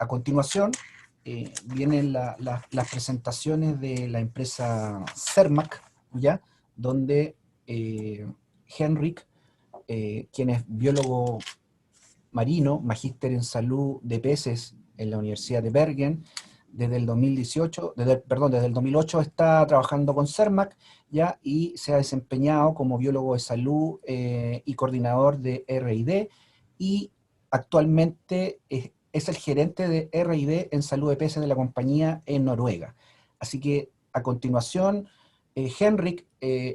A continuación, vienen las presentaciones de la empresa Cermaq, ¿ya? Donde Henrik, quien es biólogo marino, magíster en salud de peces en la Universidad de Bergen, desde el 2018, desde el 2008 está trabajando con Cermaq, ¿ya? Y se ha desempeñado como biólogo de salud y coordinador de R&D, y actualmente es el gerente de R&D en salud de peces de la compañía en Noruega. Así que a continuación, Henrik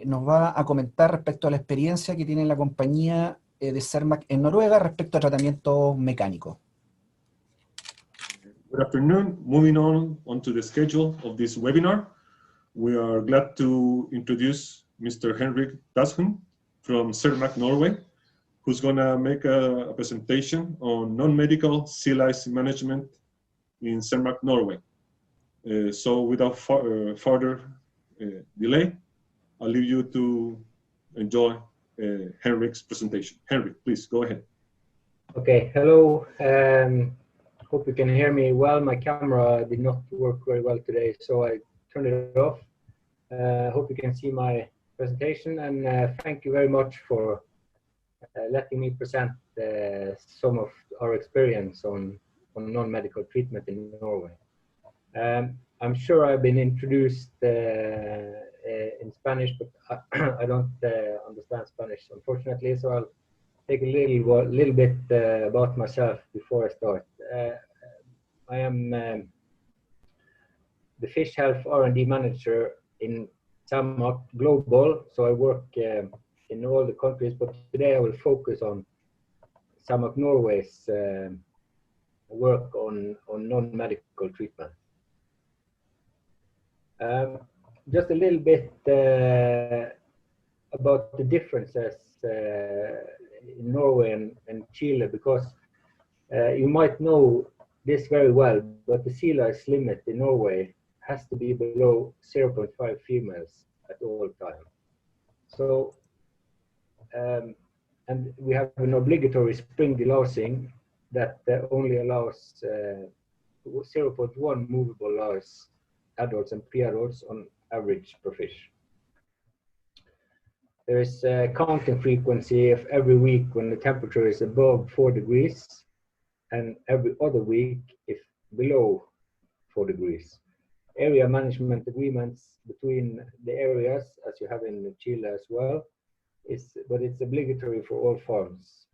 nos va a comentar respecto a la experiencia que tiene la compañía de Cermaq en Noruega respecto a tratamientos mecánicos. Good afternoon. Moving on to the schedule of this webinar, we are glad to introduce Mr. Henrik Dashen from Cermaq, Norway, who's going to make a presentation on non-medical sea lice management in Cermaq, Norway. So without further delay, I'll leave you to enjoy Henrik's presentation. Henrik, please go ahead. Okay, hello. Hope you can hear me well. My camera did not work very well today, so I turned it off. Hope you can see my presentation, and thank you very much for letting me present some of our experience on non-medical treatment in Norway. I'm sure I've been introduced in Spanish, but I don't understand Spanish, unfortunately, so I'll take a little bit about myself before I start. I am the Fish Health R&D Manager in Cermaq Global, so I work in all the countries, but today I will focus on Cermaq Norway's work on non-medical treatment. Just a little bit about the differences in Norway and Chile, because you might know this very well, but the sea lice limit in Norway has to be below 0.5 females at all times. So, and we have an obligatory spring delousing that only allows 0.1 movable lice, adults and pre-adults, on average per fish. There is a counting frequency of every week when the temperature is above 4 degrees, and every other week if below 4 degrees. Area management agreements between the areas, as you have in Chile as well, but it's obligatory for all farms.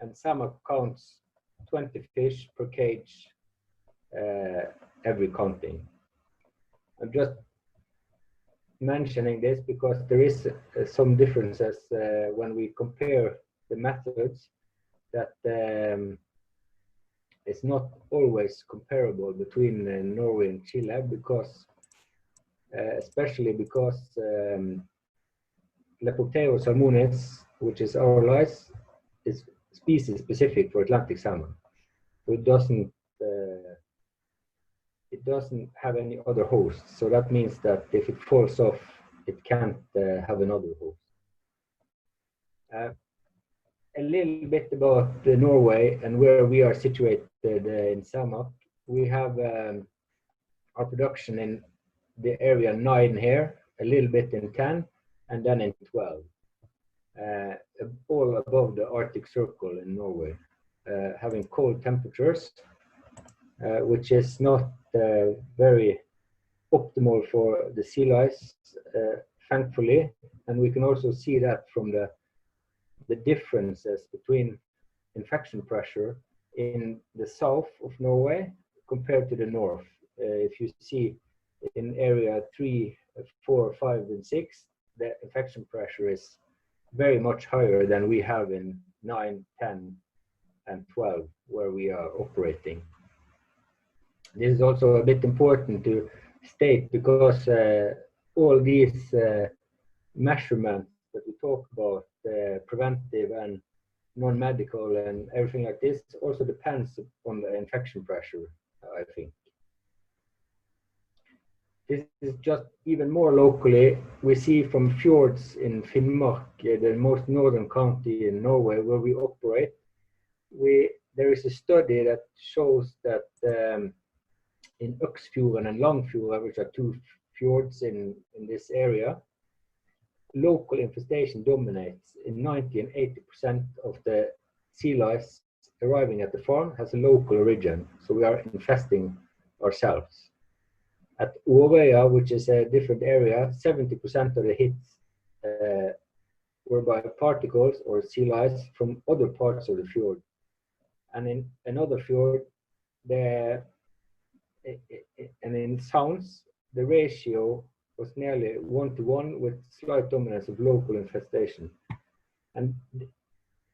And Cermaq counts 20 fish per cage every counting. I'm just mentioning this because there is some differences when we compare the methods, that it's not always comparable between Norway and Chile, because especially because Leptoptero salmonis, which is our lice, is species specific for Atlantic salmon. So it doesn't have any other host. So that means that if it falls off, it can't have another host. A little bit about Norway and where we are situated in Cermaq. We have our production in the area 9 here, a little bit in 10, and then in 12. All above the Arctic Circle in Norway, having cold temperatures, which is not very optimal for the sea lice, thankfully. And we can also see that from the differences between infection pressure in the south of Norway compared to the north. If you see in area 3, 4, 5, and 6, the infection pressure is very much higher than we have in 9, 10, and 12, where we are operating. This is also a bit important to state, because all these measurements that we talk about, preventive and non-medical and everything like this, also depends on the infection pressure, I think. This is just even more locally. We see from fjords in Finnmark, the most northern county in Norway, where we operate, there is a study that shows that Mørksfjorden and Langfjorden, which are two fjords in this area, local infestation dominates. In 90 and 80% of the sea lice arriving at the farm has a local origin, so we are infesting ourselves. At Årøya, which is a different area, 70% of the hits were by particles or sea lice from other parts of the fjord. And in another fjord, and in sounds, the ratio was nearly 1-to-1 with slight dominance of local infestation. And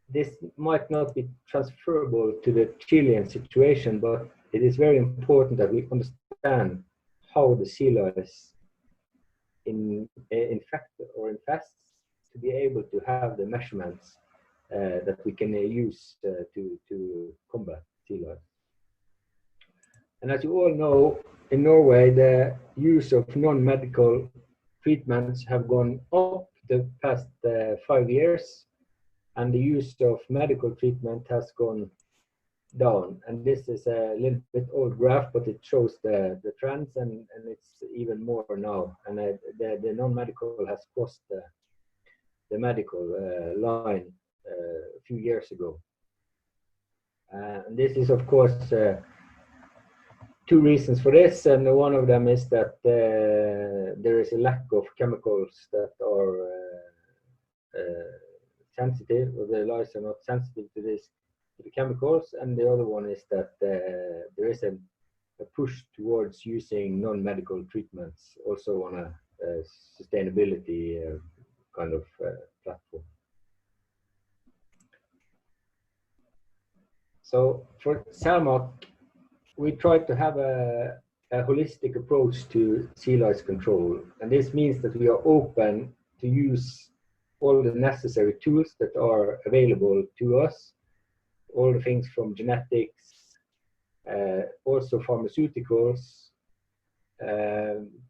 this might not be transferable to the Chilean situation, but it is very important that we understand how the sea lice infect or infests to be able to have the measurements that we can use to combat sea lice. And as you all know, in Norway, the use of non-medical treatments have gone up the past 5 years, and the use of medical treatment has gone down. And this is a little bit old graph, but it shows the trends, and it's even more now. And the non-medical has crossed the medical line a few years ago. And this is, of course, two reasons for this, and one of them is that there is a lack of chemicals that are sensitive, or the lice are not sensitive to the chemicals, and the other one is that there is a push towards using non-medical treatments also on a sustainability kind of platform. So for Cermaq, we try to have a holistic approach to sea lice control, and this means that we are open to use all the necessary tools that are available to us, all the things from genetics, also pharmaceuticals,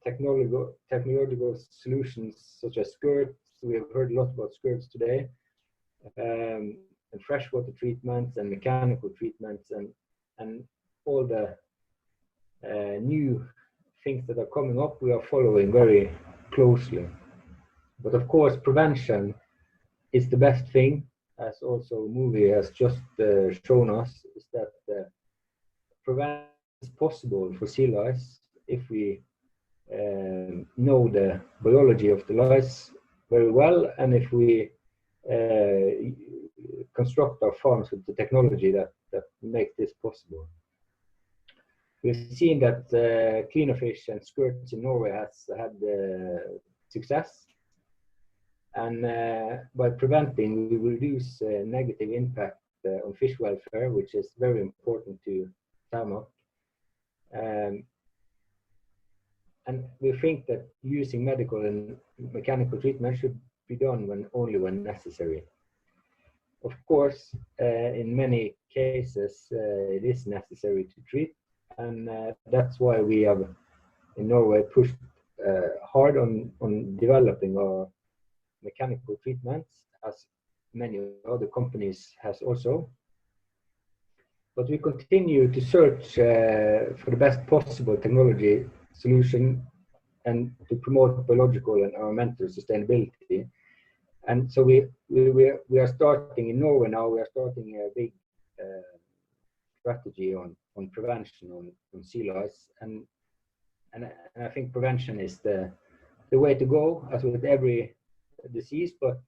technological solutions such as skirts. We have heard a lot about skirts today, and freshwater treatments and mechanical treatments, and all the new things that are coming up, we are following very closely. But of course, prevention is the best thing, as also movie has just shown us, is that prevention is possible for sea lice if we know the biology of the lice very well, and if we construct our farms with the technology that makes this possible. We've seen that cleaner fish and skirts in Norway has had success, and by preventing, we reduce negative impact on fish welfare, which is very important to Cermaq. And we think that using medical and mechanical treatment should be done only when necessary. Of course, in many cases, it is necessary to treat, and that's why we have in Norway pushed hard on developing our mechanical treatments, as many other companies has also. But we continue to search for the best possible technology solution and to promote biological and environmental sustainability. And so we are starting in Norway now. We are starting a big strategy on prevention on sea lice, and I think prevention is the way to go, as with every disease. But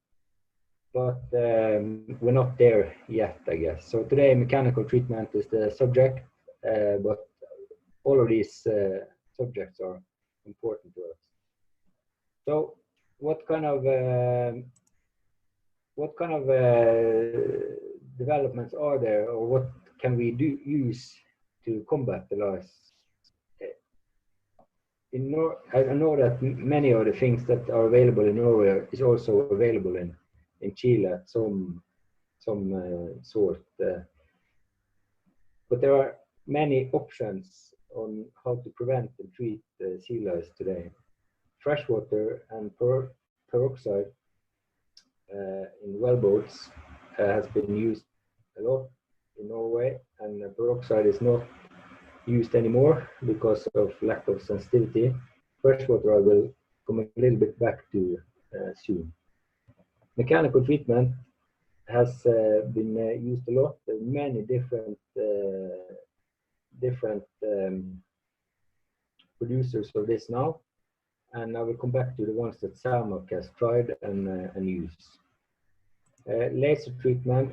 we're not there yet, I guess. So today, mechanical treatment is the subject, but all of these subjects are important to us. So, what kind of developments are there, or what can we use to combat the lice? I know that many of the things that are available in Norway is also available in Chile at some sort, but there are many options on how to prevent and treat sea lice today. Freshwater and peroxide in wellboats has been used a lot in Norway, and peroxide is not used anymore because of lack of sensitivity. Freshwater I will come a little bit back to soon. Mechanical treatment has been used a lot. There are many different producers of this now, and I will come back to the ones that Cermaq has tried and used. Laser treatment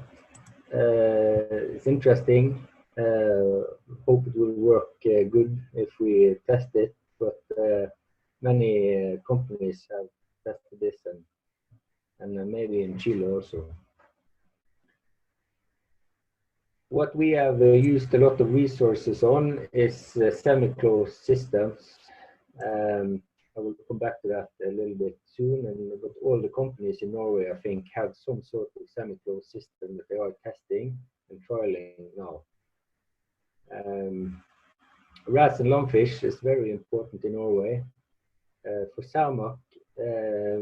is interesting. Hope it will work good if we test it, but many companies have tested this and maybe in Chile also. What we have used a lot of resources on is semi-closed systems. I will come back to that a little bit soon. But all the companies in Norway, I think, have some sort of semi-closed system that they are testing and trialing now. Wrasse and lungfish is very important in Norway. For Cermaq,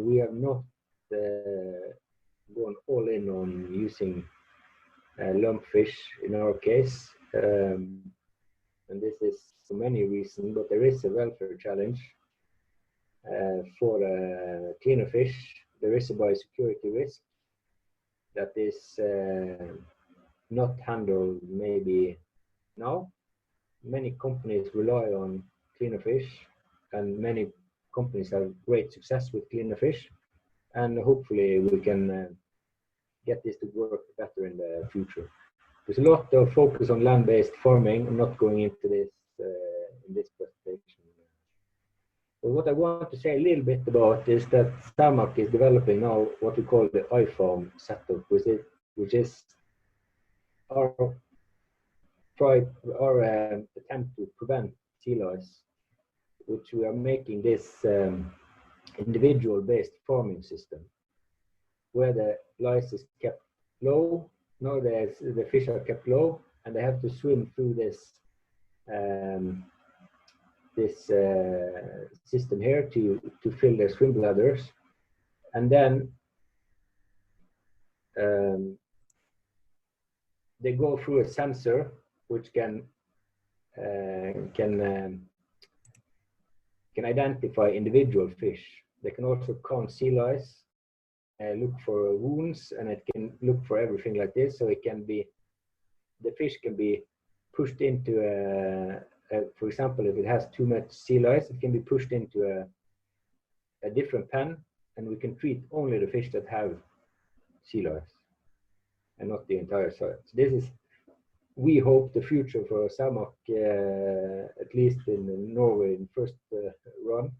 we have not gone all in on using lumpfish in our case, and this is for many reasons, but there is a welfare challenge for cleaner fish. There is a biosecurity risk that is not handled maybe now. Many companies rely on cleaner fish, and many companies have great success with cleaner fish, and hopefully we can get this to work better in the future. There's a lot of focus on land-based farming. I'm not going into this in this presentation. But what I want to say a little bit about is that Cermaq is developing now what we call the iFarm setup, which is our attempt to prevent sea lice, which we are making this individual-based farming system, where the lice is kept low. Now the fish are kept low, and they have to swim through this system here to fill their swim bladders, and then they go through a sensor which can identify individual fish. They can also count sea lice, look for wounds, and it can look for everything like this. So it can be, the fish can be pushed into for example, if it has too much sea lice, it can be pushed into a different pen, and we can treat only the fish that have sea lice and not the entire site. So this is, we hope, the future for Cermaq, at least in Norway in first run,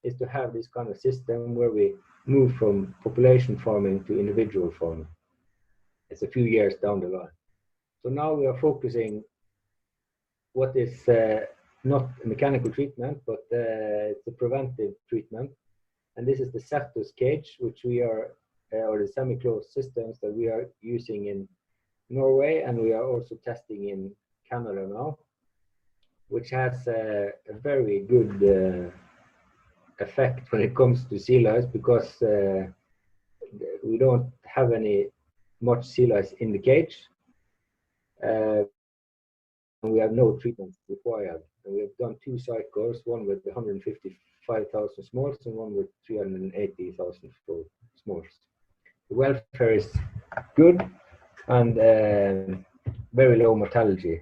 is to have this kind of system where we move from population farming to individual farming. It's a few years down the line. So now we are focusing what is not a mechanical treatment, but it's a preventive treatment. And this is the Certus cage, which we are, or the semi-closed systems that we are using in Norway, and we are also testing in Canada now, which has a very good effect when it comes to sea lice, because we don't have much sea lice in the cage. We have no treatment required. And we have done 2 cycles, one with 155,000 smolts and one with 380,000 smolts. The welfare is good and very low mortality.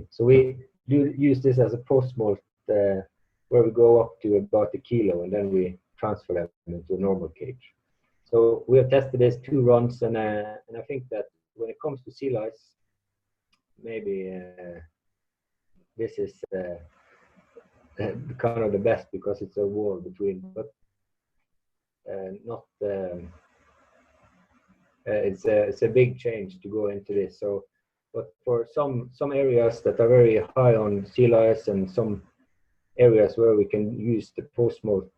So we do use this as a post-smolt where we go up to about 1 kilo, and then we transfer them into a normal cage. So we have tested this 2 runs, and I think that when it comes to sea lice, maybe this is kind of the best, because it's a war between, but not. It's a big change to go into this. So, but for some areas that are very high on sea lice, and some areas where we can use the post-smolt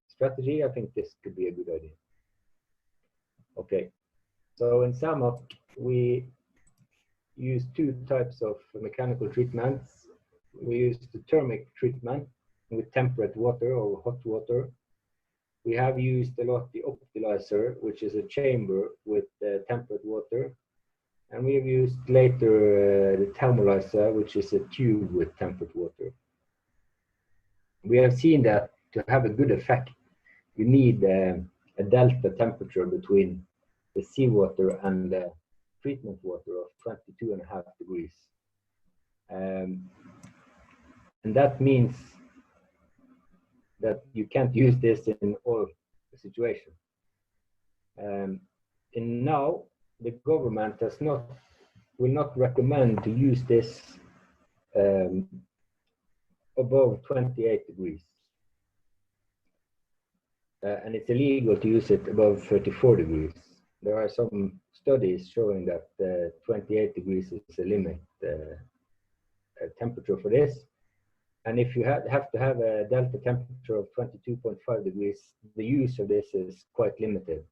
strategy, I think this could be a good idea. Okay, so in Cermaq we use 2 types of mechanical treatments. We use the thermic treatment with temperate water or hot water. We have used a lot the optimizer, which is a chamber with temperate water. And we have used later the thermolyzer, which is a tube with temperate water. We have seen that to have a good effect, you need a delta temperature between the seawater and the treatment water of 22.5 degrees. And that means that you can't use this in all situations. And now the government will not recommend to use this above 28 degrees. And it's illegal to use it above 34 degrees. There are some studies showing that 28 degrees is a limit temperature for this. And if you have to have a delta temperature of 22.5 degrees, the use of this is quite limited.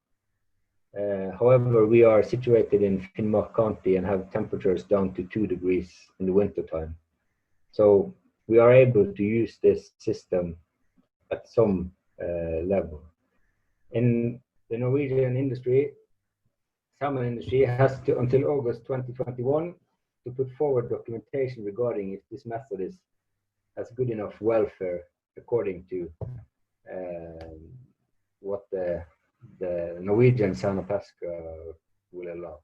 However, we are situated in Finnmark County and have temperatures down to 2 degrees in the winter time. So we are able to use this system at some level. In the Norwegian industry, salmon industry has to, until August 2021, to put forward documentation regarding if this method has good enough welfare according to what the Norwegian Cermaq will allow.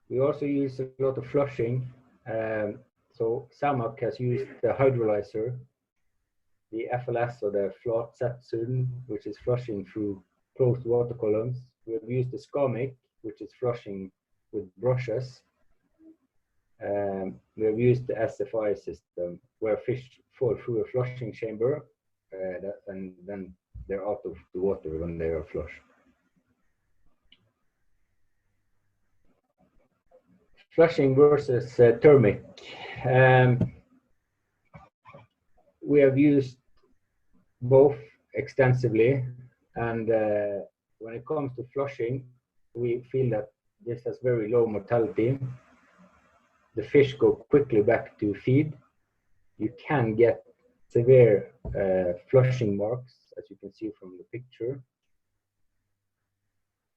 We also use a lot of flushing. So Cermaq has used the hydrolyzer, the FLS or the flat set sudden, which is flushing through closed water columns. We have used the Cermaq, which is flushing with brushes. We have used the SFI system, where fish fall through a flushing chamber, and then they're out of the water when they are flushed. Flushing versus Thermic. We have used both extensively, and when it comes to flushing, we feel that this has very low mortality. The fish go quickly back to feed. You can get severe flushing marks, as you can see from the picture.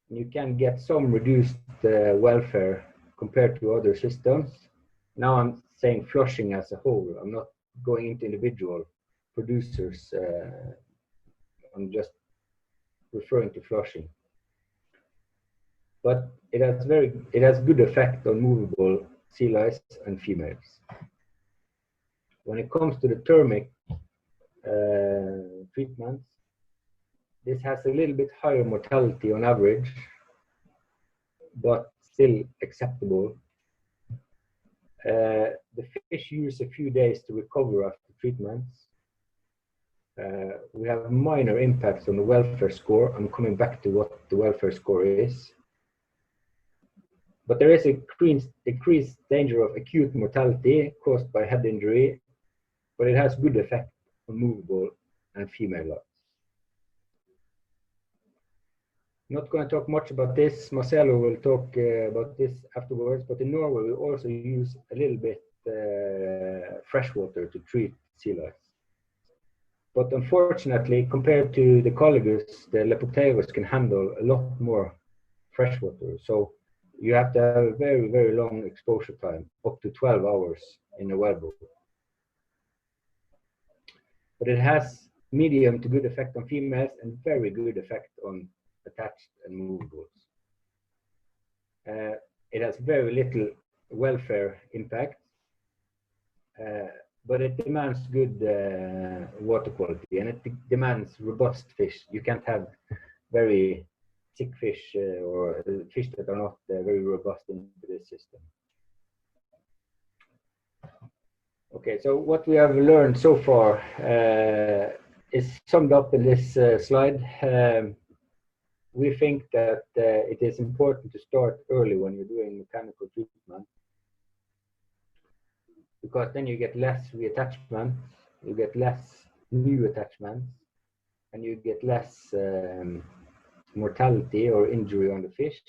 You can get some reduced welfare compared to other systems. Now I'm saying flushing as a whole. I'm not going into individual producers. I'm just referring to flushing. But it has good effect on movable sea lice and females. When it comes to the Thermic treatments, this has a little bit higher mortality on average, but still acceptable. The fish use a few days to recover after treatments. We have minor impacts on the welfare score. I'm coming back to what the welfare score is. But there is a increased danger of acute mortality caused by head injury, but it has good effect on movable and female lice. Not going to talk much about this. Marcelo will talk about this afterwards, but in Norway we also use a little bit fresh water to treat sea lice. But unfortunately, compared to the Colligus, the Lepopteros can handle a lot more fresh water. So you have to have a very, very long exposure time, up to 12 hours in a wellboat. But it has medium to good effect on females and very good effect on attached and movables. It has very little welfare impact, but it demands good water quality, and it demands robust fish. You can't have very sick fish or fish that are not very robust into this system. Okay, so what we have learned so far is summed up in this slide. We think that it is important to start early when you're doing mechanical treatment, because then you get less reattachment, you get less new attachments, and you get less mortality or injury on the fish.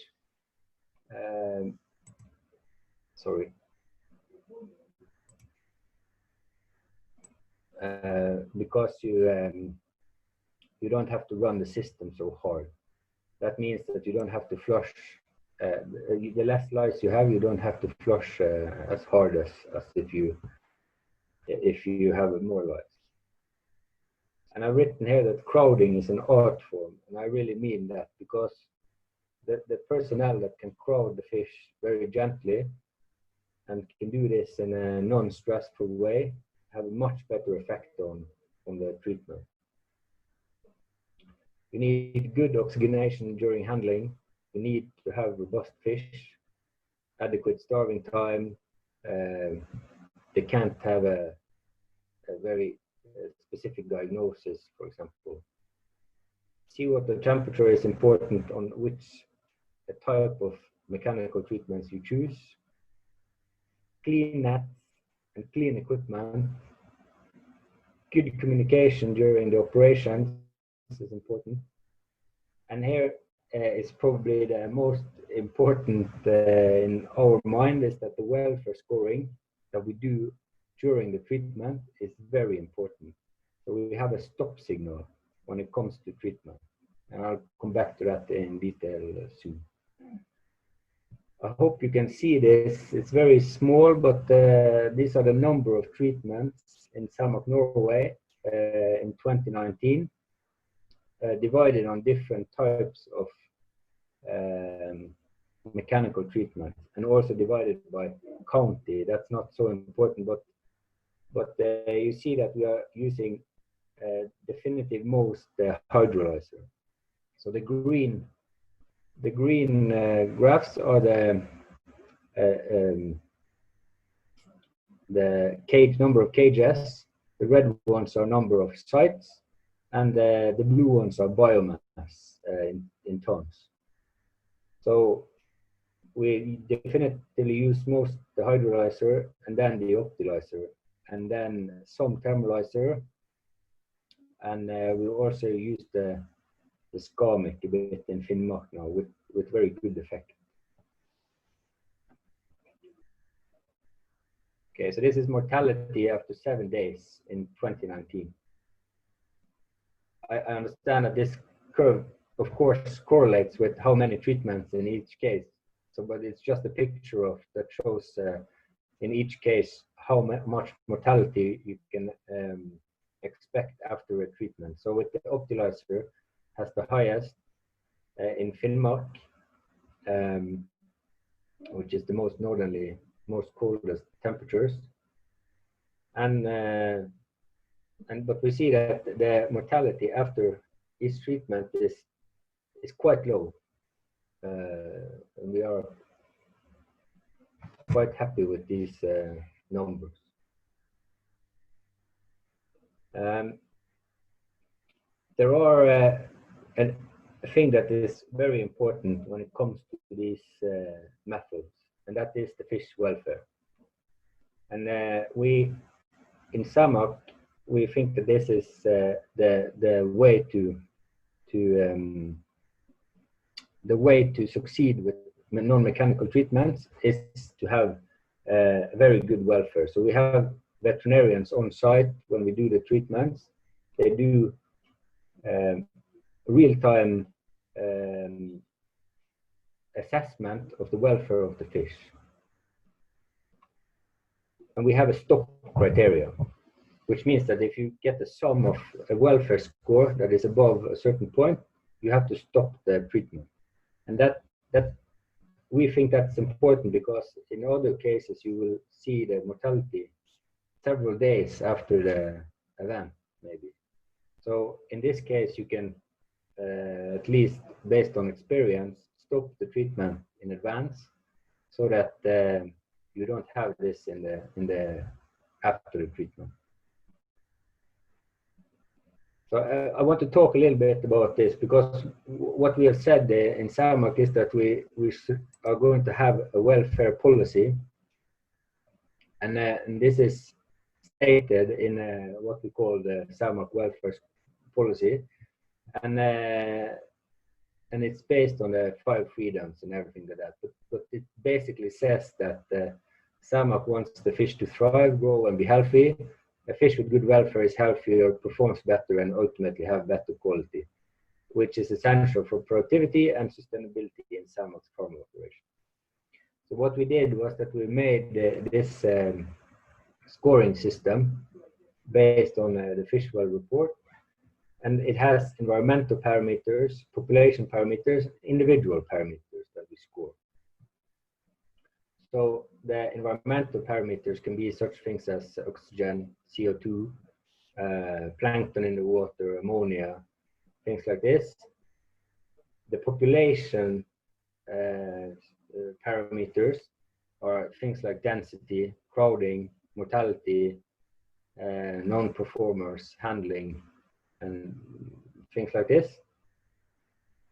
Sorry. Because you don't have to run the system so hard. that means that you don't have to flush. The less lice you have, you don't have to flush as hard as if you have more lice. And I've written here that crowding is an art form, and I really mean that, because the personnel that can crowd the fish very gently and can do this in a non-stressful way have a much better effect on the treatment. You need good oxygenation during handling. You need to have robust fish, adequate starving time. They can't have a very specific diagnosis, for example. Seawater temperature is important on which type of mechanical treatments you choose. Clean nets and clean equipment. Good communication during the operations is important. And here is probably the most important in our mind, is that the welfare scoring that we do during the treatment is very important. So we have a stop signal when it comes to treatment. And I'll come back to that in detail soon. I hope you can see this. It's very small, but these are the number of treatments in Cermaq Norway in 2019, divided on different types of mechanical treatment, and also divided by county. That's not so important, but you see that we are using definitive most hydrolyzer. So the green graphs are the cage number of cages. The red ones are number of sites, and the blue ones are biomass in tons. So we definitively use most the hydrolyzer, and then the optimizer, and then some thermalizer, and we also use the Cermaq a bit in Finnmark now with very good effect. Okay, so this is mortality after 7 days in 2019. I understand that this curve, of course, correlates with how many treatments in each case. So, but it's just a picture of that shows in each case how much mortality you can expect after a treatment. So with the optimizer has the highest in Finnmark, which is the most northerly, most coldest temperatures, but we see that the mortality after each treatment is quite low, and we are quite happy with these numbers. There are a thing that is very important when it comes to these methods, and that is the fish welfare. And we in Cermaq, we think that this is the way to succeed with non-mechanical treatments is to have very good welfare. So we have veterinarians on site when we do the treatments. They do real-time assessment of the welfare of the fish. And we have a stop criteria, which means that if you get the sum of a welfare score that is above a certain point, you have to stop the treatment. And that we think that's important, because in other cases you will see the mortality several days after the event, maybe. So in this case, you can at least based on experience stop the treatment in advance, so that you don't have this in the after the treatment. So I want to talk a little bit about this, because what we have said in Cermaq is that we are going to have a welfare policy, and this is stated in what we call the Cermaq Welfare Policy, and it's based on the 5 freedoms and everything like that. But it basically says that Cermaq wants the fish to thrive, grow, and be healthy. A fish with good welfare is healthier, performs better, and ultimately have better quality. which is essential for productivity and sustainability in Cermaq's farming operation. So what we did was that we made this scoring system based on the fish well report, and it has environmental parameters, population parameters, individual parameters that we score. So the environmental parameters can be such things as oxygen, CO2, plankton in the water, ammonia, things like this. The population parameters are things like density, crowding, mortality, non-performers, handling, and things like this.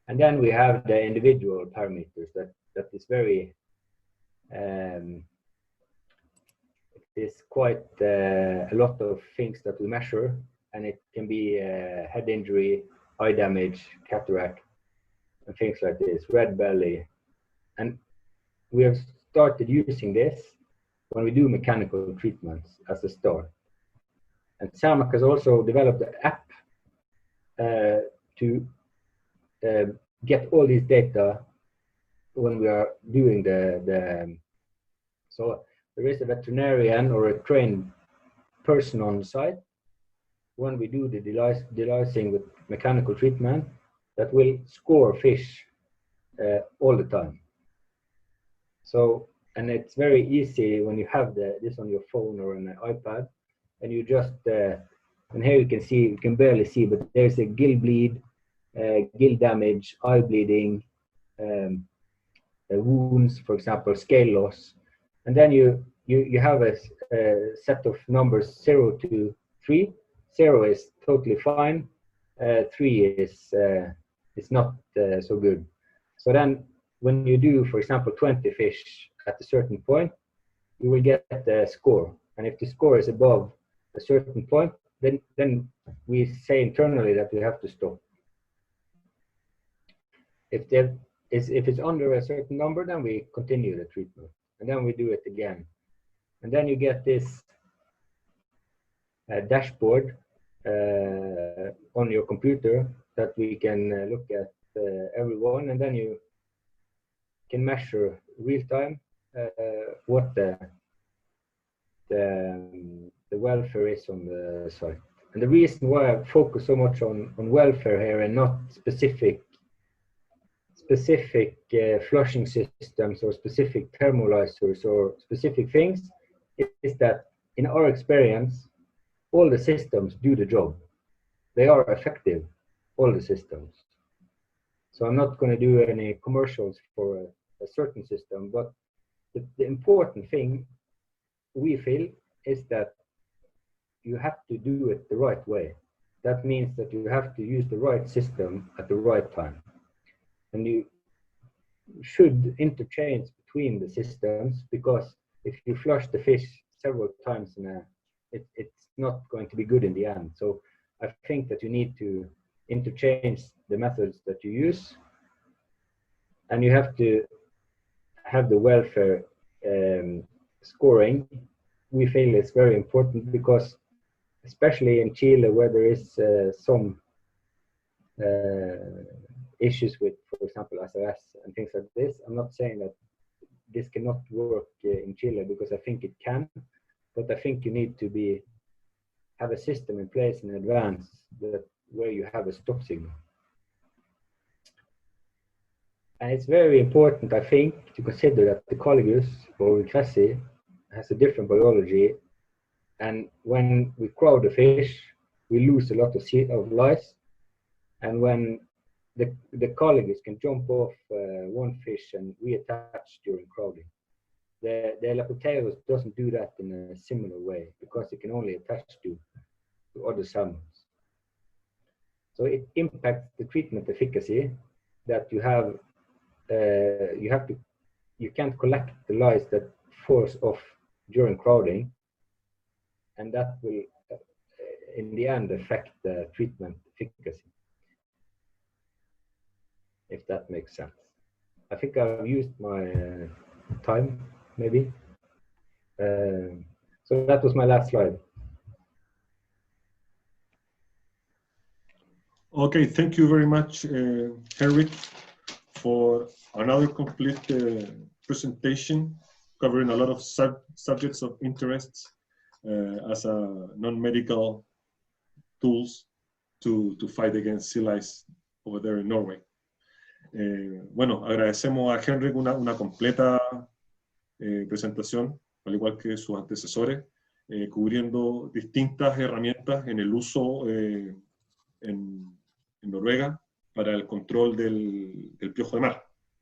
And then we have the individual parameters that is very it is quite a lot of things that we measure, and it can be head injury, eye damage, cataract, and things like this, red belly. And we have started using this when we do mechanical treatments as a start. And Cermaq has also developed an app to get all these data when we are doing so there is a veterinarian or a trained person on site when we do the delicing with mechanical treatment that will score fish all the time. So, and it's very easy when you have this on your phone or an iPad, and you just, and here you can see, you can barely see, but there's a gill bleed, gill damage, eye bleeding, wounds, for example, scale loss. And then you have a set of numbers 0 to 3. 0 is totally fine. 3 is not so good. So then when you do, for example, 20 fish at a certain point, you will get a score. And if the score is above a certain point, then we say internally that we have to stop. If it's under a certain number, then we continue the treatment, and then we do it again. And then you get this dashboard on your computer that we can look at everyone, and then you can measure real time what the welfare is on the site. And the reason why I focus so much on welfare here and not specific flushing systems or specific thermolyzers or specific things is that in our experience, all the systems do the job. They are effective, all the systems. So I'm not going to do any commercials for a certain system, but the important thing we feel is that you have to do it the right way. That means that you have to use the right system at the right time. And you should interchange between the systems, because if you flush the fish several times it's not going to be good in the end. So I think that you need to interchange the methods that you use, and you have to have the welfare scoring. We feel it's very important because, especially in Chile, where there is some issues with, for example, SRS and things like this. I'm not saying that this cannot work in Chile, because I think it can, but I think you need to have a system in place in advance where you have a stop signal. And it's very important, I think, to consider that the Colligus or Cressi has a different biology, and when we crowd the fish, we lose a lot of lice, and when the Colligus can jump off one fish and reattach during crowding. The Elapoteus doesn't do that in a similar way, because it can only attach to other salmons. So it impacts the treatment efficacy that you can't collect the lice that force off during crowding, and that will in the end affect the treatment efficacy, if that makes sense. I think I've used my time, maybe. So that was my last slide. Okay, thank you very much, Henrik, for another complete presentation covering a lot of subjects of interest as a non-medical tools to fight against sea lice over there in Norway. Bueno, agradecemos a Henrik una completa presentación, al igual que sus antecesores, cubriendo distintas herramientas en el uso en Noruega para el control del piojo de mar.